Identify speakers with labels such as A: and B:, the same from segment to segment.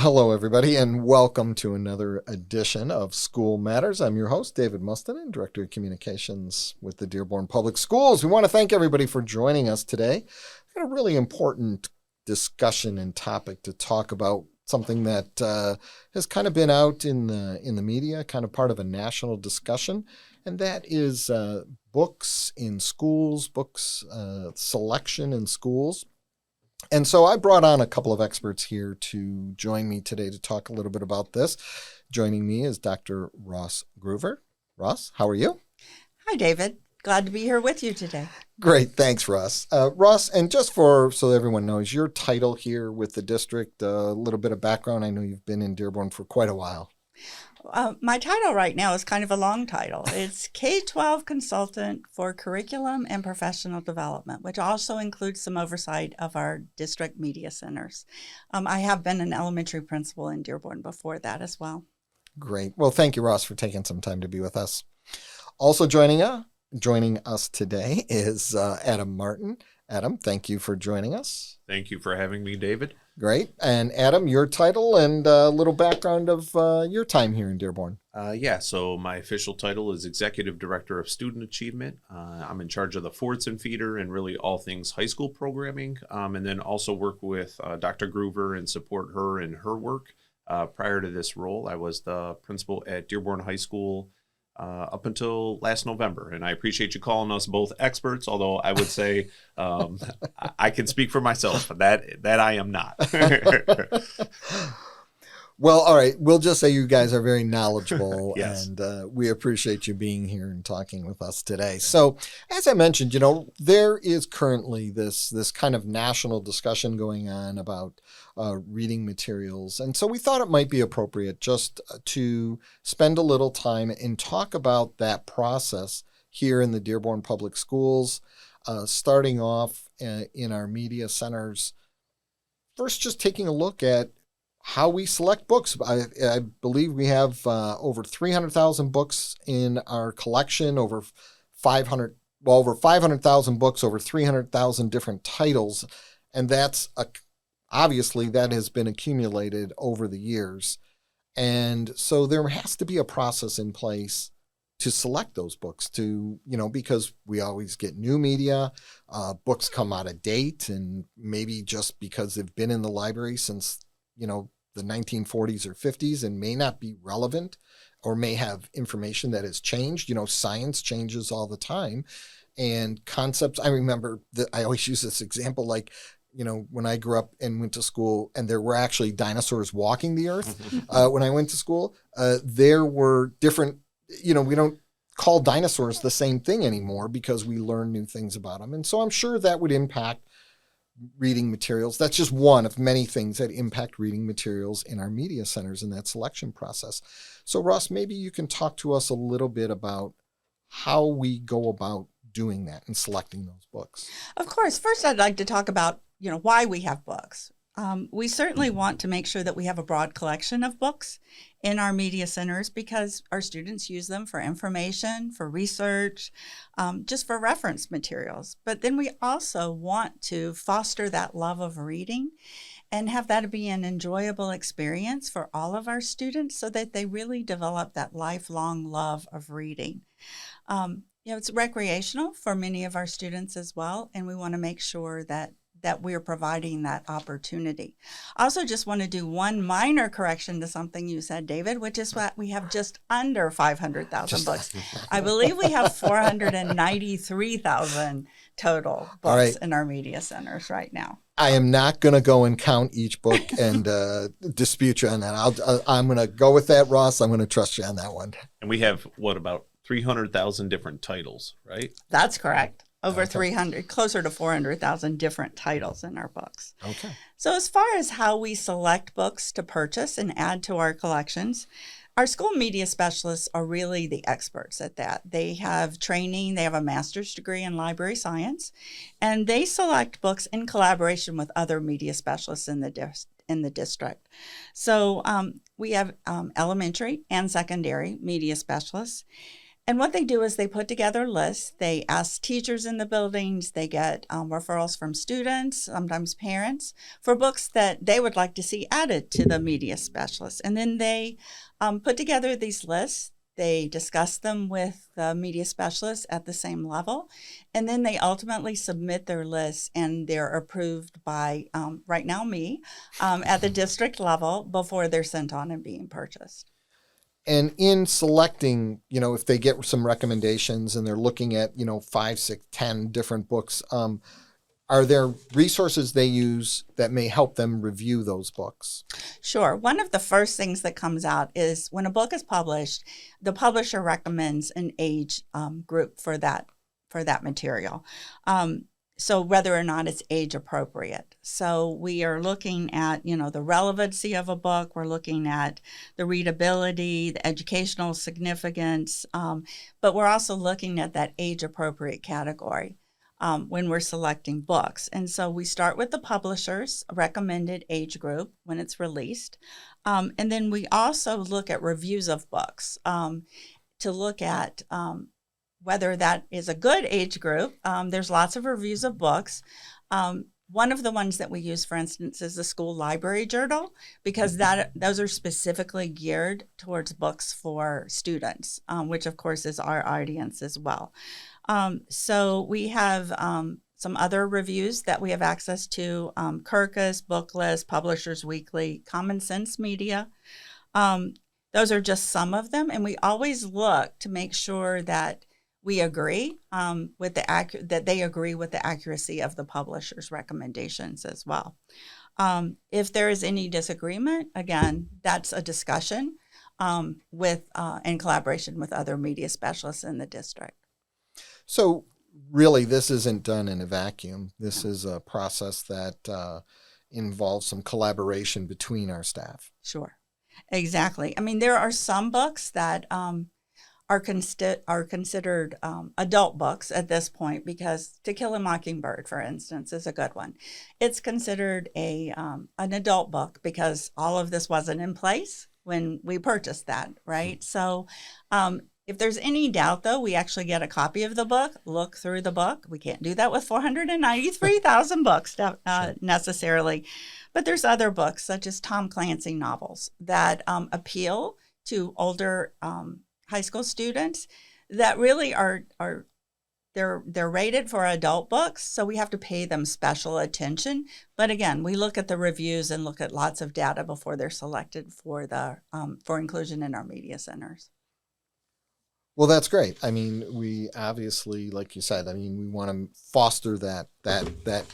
A: Hello, everybody, and welcome to another edition of School Matters. I'm your host, David Mustonen, Director of Communications with the Dearborn Public Schools. We want to thank everybody for joining us today. We've got a really important discussion and topic to talk about, something that has kind of been out in the media, kind of part of a national discussion, and that is books in schools, books selection in schools. And so I brought on a couple of experts here to join me today to talk a little bit about this. Joining me is Dr. Ross Groover. Ross, how are you?
B: Hi, David. Glad to be here with you today.
A: Great. Thanks, Ross. Ross, and just so everyone knows, your title here with the district, a little bit of background. I know you've been in Dearborn for quite a while.
B: My title right now is kind of a long title. It's K-12 Consultant for Curriculum and Professional Development, which also includes some oversight of our district media centers. I have been an elementary principal in Dearborn before that as well.
A: Great. Well, thank you, Ross, for taking some time to be with us. Also joining us today is Adam Martin. Adam, thank you for joining us.
C: Thank you for having me, David.
A: Great. And Adam, your title and a little background of your time here in Dearborn.
C: So my official title is Executive Director of Student Achievement. I'm in charge of the Fordson Feeder and really all things high school programming, and then also work with Dr. Groover and support her in her work. Prior to this role, I was the principal at Dearborn High School up until last November. And I appreciate you calling us both experts, although I would say I can speak for myself, but that I am not.
A: Well, all right. We'll just say you guys are very knowledgeable,
C: Yes.
A: And we appreciate you being here and talking with us today. So, as I mentioned, there is currently this kind of national discussion going on about reading materials. And so we thought it might be appropriate just to spend a little time and talk about that process here in the Dearborn Public Schools, starting off in our media centers. First, just taking a look at how we select books. I believe we have over 300,000 books in our collection, over 500,000 books, over 300,000 different titles. And that's obviously that has been accumulated over the years. And so there has to be a process in place to select those books because we always get new media, books come out of date, and maybe just because they've been in the library since, the 1940s or 50s and may not be relevant or may have information that has changed. Science changes all the time, and concepts. I remember that I always use this example, like, when I grew up and went to school and there were actually dinosaurs walking the earth. When I went to school, there were different, we don't call dinosaurs the same thing anymore because we learn new things about them. And so I'm sure that would impact reading materials. That's just one of many things that impact reading materials in our media centers in that selection process. So Ross, maybe you can talk to us a little bit about how we go about doing that and selecting those books.
B: Of course. First, I'd like to talk about, why we have books. We certainly want to make sure that we have a broad collection of books in our media centers because our students use them for information, for research, just for reference materials. But then we also want to foster that love of reading and have that be an enjoyable experience for all of our students so that they really develop that lifelong love of reading. It's recreational for many of our students as well, and we want to make sure that we're providing that opportunity. I also just want to do one minor correction to something you said, David, which is that we have just under 500,000 books. I believe we have 493,000 total books in our media centers right now.
A: I am not going to go and count each book and dispute you on that. I'm going to go with that, Ross. I'm going to trust you on that one.
C: And we have, about 300,000 different titles, right?
B: That's correct. Over 300, closer to 400,000 different titles in our books.
A: Okay.
B: So as far as how we select books to purchase and add to our collections, our school media specialists are really the experts at that. They have training, they have a master's degree in library science, and they select books in collaboration with other media specialists in the district. So we have elementary and secondary media specialists. And what they do is they put together lists. They ask teachers in the buildings. They get referrals from students, sometimes parents, for books that they would like to see added to the media specialist. And then they put together these lists. They discuss them with the media specialist at the same level. And then they ultimately submit their lists, and they're approved by, right now, me, at the district level before they're sent on and being purchased.
A: And in selecting, if they get some recommendations and they're looking at, 5, 6, 10 different books, are there resources they use that may help them review those books?
B: Sure. One of the first things that comes out is when a book is published, the publisher recommends an age group for that material. So whether or not it's age appropriate. So we are looking at, the relevancy of a book. We're looking at the readability, the educational significance, but we're also looking at that age appropriate category when we're selecting books. And so we start with the publisher's recommended age group when it's released. And then we also look at reviews of books to look at whether that is a good age group. There's lots of reviews of books. One of the ones that we use, for instance, is the school library journal, because those are specifically geared towards books for students, which of course is our audience as well. So we have some other reviews that we have access to, Kirkus, Booklist, Publishers Weekly, Common Sense Media. Those are just some of them, and we always look to make sure that we agree that they agree with the accuracy of the publisher's recommendations as well. If there is any disagreement, again, that's a discussion in collaboration with other media specialists in the district.
A: So really, this isn't done in a vacuum. This is a process that involves some collaboration between our staff.
B: Sure, exactly. I mean, there are some books that are considered adult books at this point, because To Kill a Mockingbird, for instance, is a good one. It's considered an adult book because all of this wasn't in place when we purchased that, right? So if there's any doubt, though, we actually get a copy of the book, look through the book. We can't do that with 493,000 books necessarily. But there's other books, such as Tom Clancy novels, that appeal to older high school students, that really they're rated for adult books, so we have to pay them special attention. But again, we look at the reviews and look at lots of data before they're selected for inclusion in our media centers.
A: Well, that's great. I mean, we obviously, like you said, we want to foster that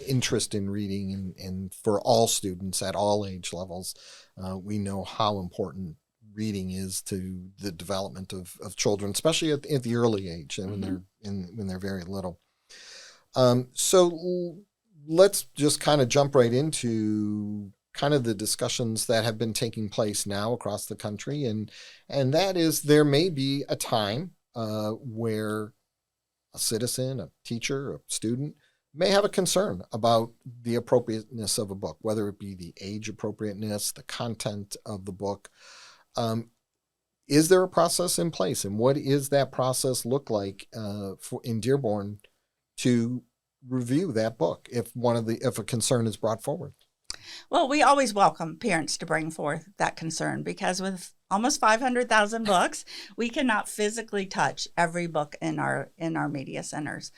A: interest in reading and for all students at all age levels. We know how important reading is to the development of children, especially at the early age and when they're very little. So let's just kind of jump right into kind of the discussions that have been taking place now across the country, and that is there may be a time where a citizen, a teacher, a student may have a concern about the appropriateness of a book, whether it be the age appropriateness, the content of the book. Is there a process in place, and what is that process look like in Dearborn to review that book if a concern is brought forward?
B: Well, we always welcome parents to bring forth that concern, because with almost 500,000 books, we cannot physically touch every book in our media centers.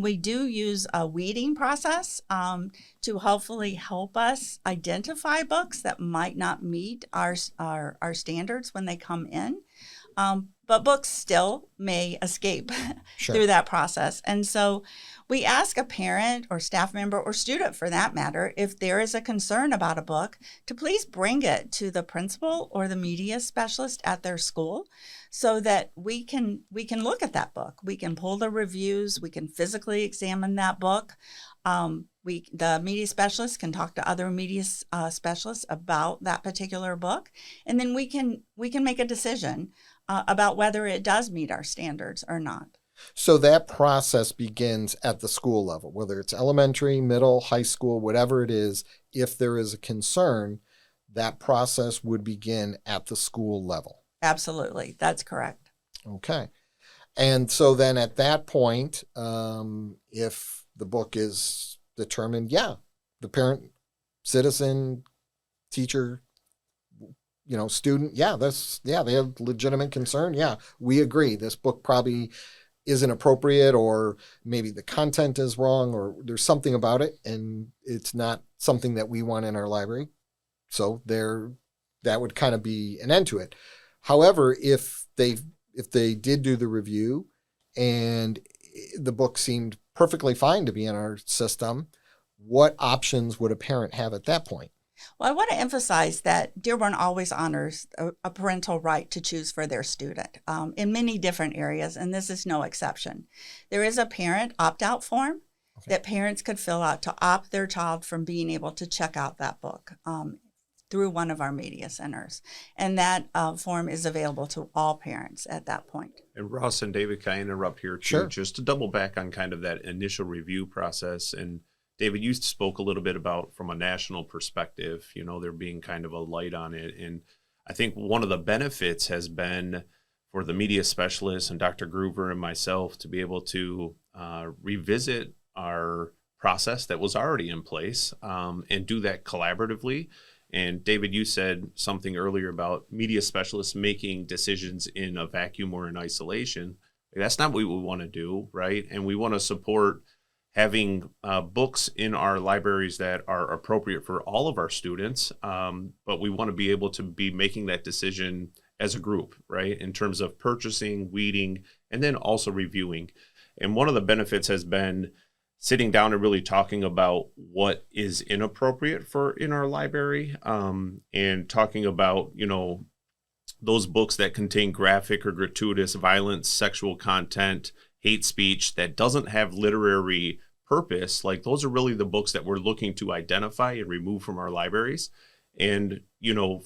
B: We do use a weeding process to hopefully help us identify books that might not meet our standards when they come in. But books still may escape through that process. And so we ask a parent or staff member or student, for that matter, if there is a concern about a book, to please bring it to the principal or the media specialist at their school so that we can look at that book. We can pull the reviews. We can physically examine that book. The media specialist can talk to other media specialists about that particular book. And then we can make a decision about whether it does meet our standards or not.
A: So that process begins at the school level, whether it's elementary, middle, high school, whatever it is. If there is a concern, that process would begin at the school level.
B: Absolutely. That's correct.
A: Okay. And so then at that point, if the book is determined, yeah, the parent, citizen, teacher, student, they have legitimate concern. Yeah, we agree. This book probably isn't appropriate, or maybe the content is wrong, or there's something about it and it's not something that we want in our library. So that would kind of be an end to it. However, if they did do the review and the book seemed perfectly fine to be in our system, what options would a parent have at that point?
B: Well, I want to emphasize that Dearborn always honors a parental right to choose for their student in many different areas, and this is no exception. There is a parent opt-out form that parents could fill out to opt their child from being able to check out that book through one of our media centers. And that form is available to all parents at that point.
C: And Ross and David, can I interrupt here too?
A: Sure.
C: Just to double back on kind of that initial review process. And David, you spoke a little bit about from a national perspective, there being kind of a light on it. And I think one of the benefits has been for the media specialists and Dr. Groover and myself to be able to revisit our process that was already in place and do that collaboratively. And David, you said something earlier about media specialists making decisions in a vacuum or in isolation. That's not what we want to do, right? And we want to support having books in our libraries that are appropriate for all of our students, but we want to be able to be making that decision as a group, right? In terms of purchasing, weeding, and then also reviewing. And one of the benefits has been sitting down and really talking about what is inappropriate in our library, and talking about, those books that contain graphic or gratuitous violence, sexual content, hate speech that doesn't have literary purpose. Like, those are really the books that we're looking to identify and remove from our libraries. And,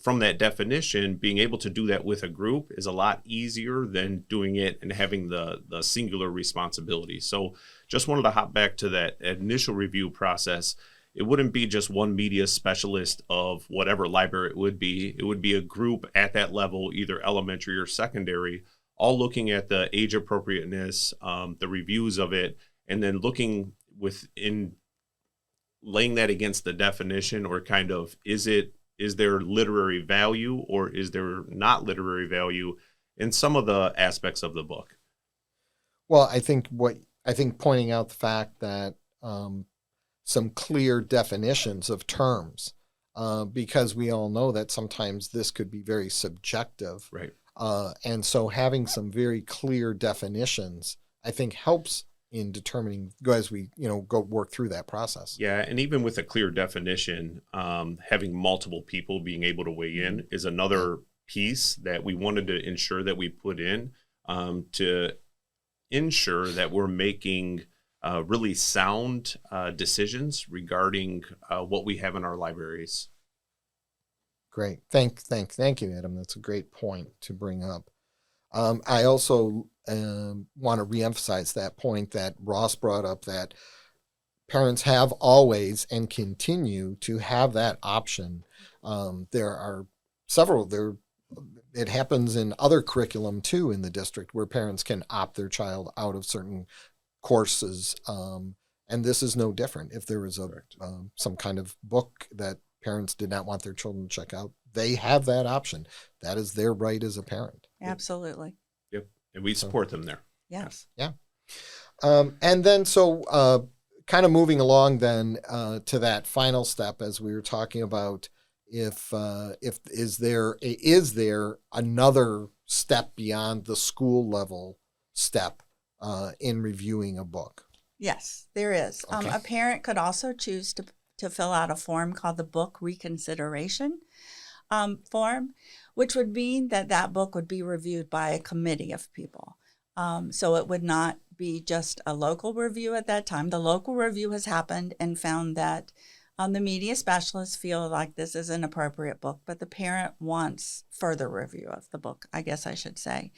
C: from that definition, being able to do that with a group is a lot easier than doing it and having the singular responsibility. So just wanted to hop back to that initial review process. It wouldn't be just one media specialist of whatever library it would be. It would be a group at that level, either elementary or secondary, all looking at the age appropriateness, the reviews of it, and then looking laying that against the definition, or kind of, is there literary value or is there not literary value in some of the aspects of the book?
A: Well, I think pointing out the fact that some clear definitions of terms, because we all know that sometimes this could be very subjective.
C: Right.
A: And so having some very clear definitions, I think, helps in determining, as we go work through that process.
C: Yeah, and even with a clear definition, having multiple people being able to weigh in is another piece that we wanted to ensure that we put in to ensure that we're making really sound decisions regarding what we have in our libraries.
A: Great. Thank you, Adam. That's a great point to bring up. I also want to reemphasize that point that Ross brought up, that parents have always and continue to have that option. There are several there. It happens in other curriculum too in the district, where parents can opt their child out of certain courses, and this is no different. If there is some kind of book that parents did not want their children to check out, they have that option. That is their right as a parent.
B: Absolutely.
C: Yep, and we support them there.
B: Yes.
A: Yeah. And then kind of moving along then to that final step, as we were talking about, is there another step beyond the school level step in reviewing a book?
B: Yes, there is.
A: Okay.
B: A parent could also choose to fill out a form called the book reconsideration form, which would mean that book would be reviewed by a committee of people. So it would not be just a local review at that time. The local review has happened and found that the media specialists feel like this is an appropriate book, but the parent wants further review of the book, I guess I should say.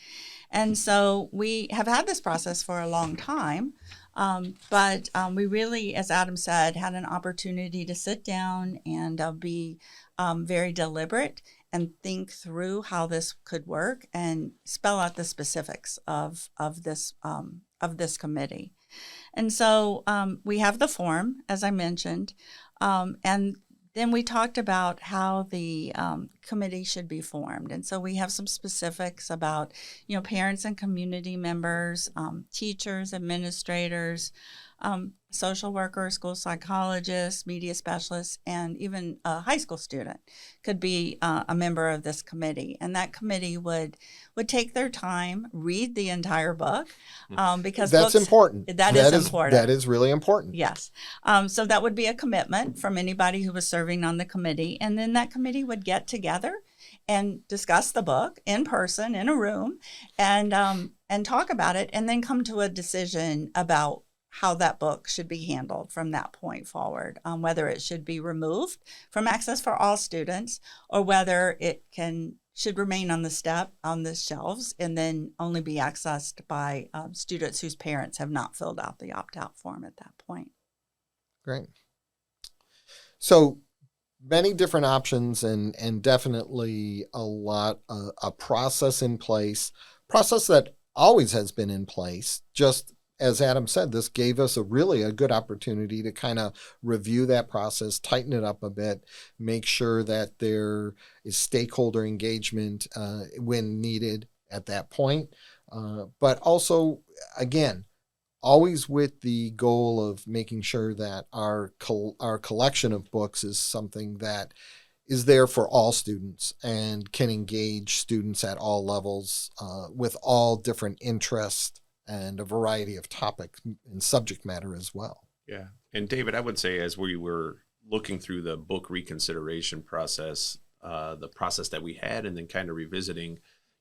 B: And so we have had this process for a long time. But we really, as Adam said, had an opportunity to sit down and be very deliberate and think through how this could work and spell out the specifics of this committee. And so we have the form, as I mentioned, and then we talked about how the committee should be formed. And so we have some specifics about, parents and community members, teachers, administrators, social workers, school psychologists, media specialists, and even a high school student could be a member of this committee. And that committee would take their time, read the entire book, because
A: that's
B: books,
A: important.
B: That is important.
A: That is really important.
B: Yes. So that would be a commitment from anybody who was serving on the committee. And then that committee would get together and discuss the book in person, in a room, and talk about it, and then come to a decision about how that book should be handled from that point forward, whether it should be removed from access for all students or whether it should remain on the shelves and then only be accessed by students whose parents have not filled out the opt-out form at that point.
A: Great. So many different options and definitely a process in place, process that always has been in place. Just as Adam said, this gave us a good opportunity to kind of review that process, tighten it up a bit, make sure that there is stakeholder engagement when needed at that point. But also, again, always with the goal of making sure that our collection of books is something that is there for all students and can engage students at all levels with all different interests and a variety of topics and subject matter as well.
C: Yeah. And David, I would say as we were looking through the book reconsideration process, the process that we had, and then kind of revisiting,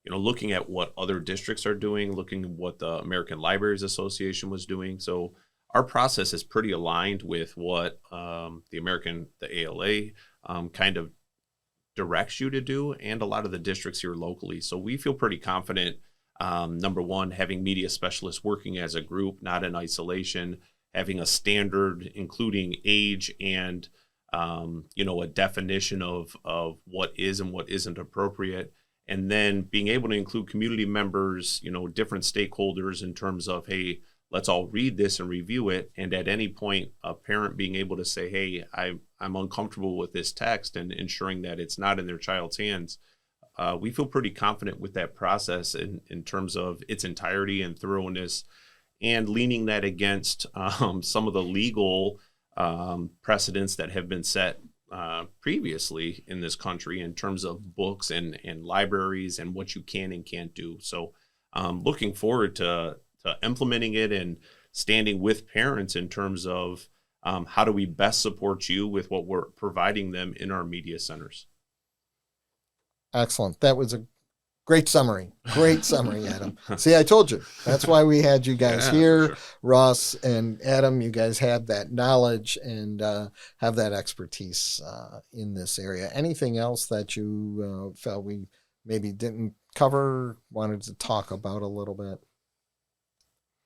C: looking at what other districts are doing, looking at what the American Libraries Association was doing. So our process is pretty aligned with what the ALA kind of directs you to do, and a lot of the districts here locally. So we feel pretty confident. Number one, having media specialists working as a group, not in isolation, having a standard, including age and, a definition of what is and what isn't appropriate. And then being able to include community members, different stakeholders in terms of, hey, let's all read this and review it. And at any point, a parent being able to say, hey, I'm uncomfortable with this text, and ensuring that it's not in their child's hands. We feel pretty confident with that process in terms of its entirety and thoroughness, and leaning that against some of the legal precedents that have been set previously in this country in terms of books and libraries and what you can and can't do. So looking forward to implementing it and standing with parents in terms of how do we best support you with what we're providing them in our media centers.
A: Excellent. That was a great summary. Great summary, Adam. See, I told you. That's why we had you guys here. Sure. Ross and Adam, you guys have that knowledge and have that expertise in this area. Anything else that you felt we maybe didn't cover, wanted to talk about a little bit?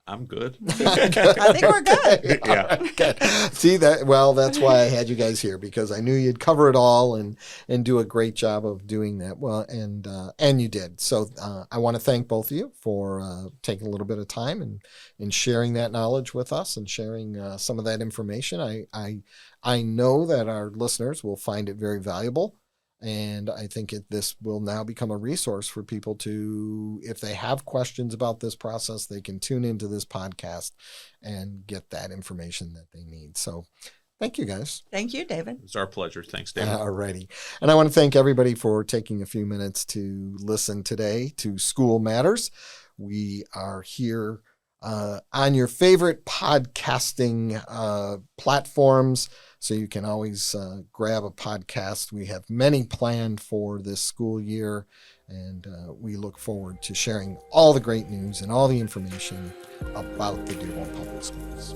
C: I'm good.
B: I think we're good.
A: Yeah. Right, good. See that? Well, that's why I had you guys here, because I knew you'd cover it all and do a great job of doing that. Well, and you did. So I want to thank both of you for taking a little bit of time and sharing that knowledge with us and sharing some of that information. I know that our listeners will find it very valuable. And I think this will now become a resource for people to, if they have questions about this process, they can tune into this podcast and get that information that they need. So thank you, guys.
B: Thank you, David.
C: It's our pleasure. Thanks, David.
A: Alrighty. And I want to thank everybody for taking a few minutes to listen today to School Matters. We are here on your favorite podcasting platforms. So you can always grab a podcast. We have many planned for this school year, and we look forward to sharing all the great news and all the information about the Dearborn Public Schools.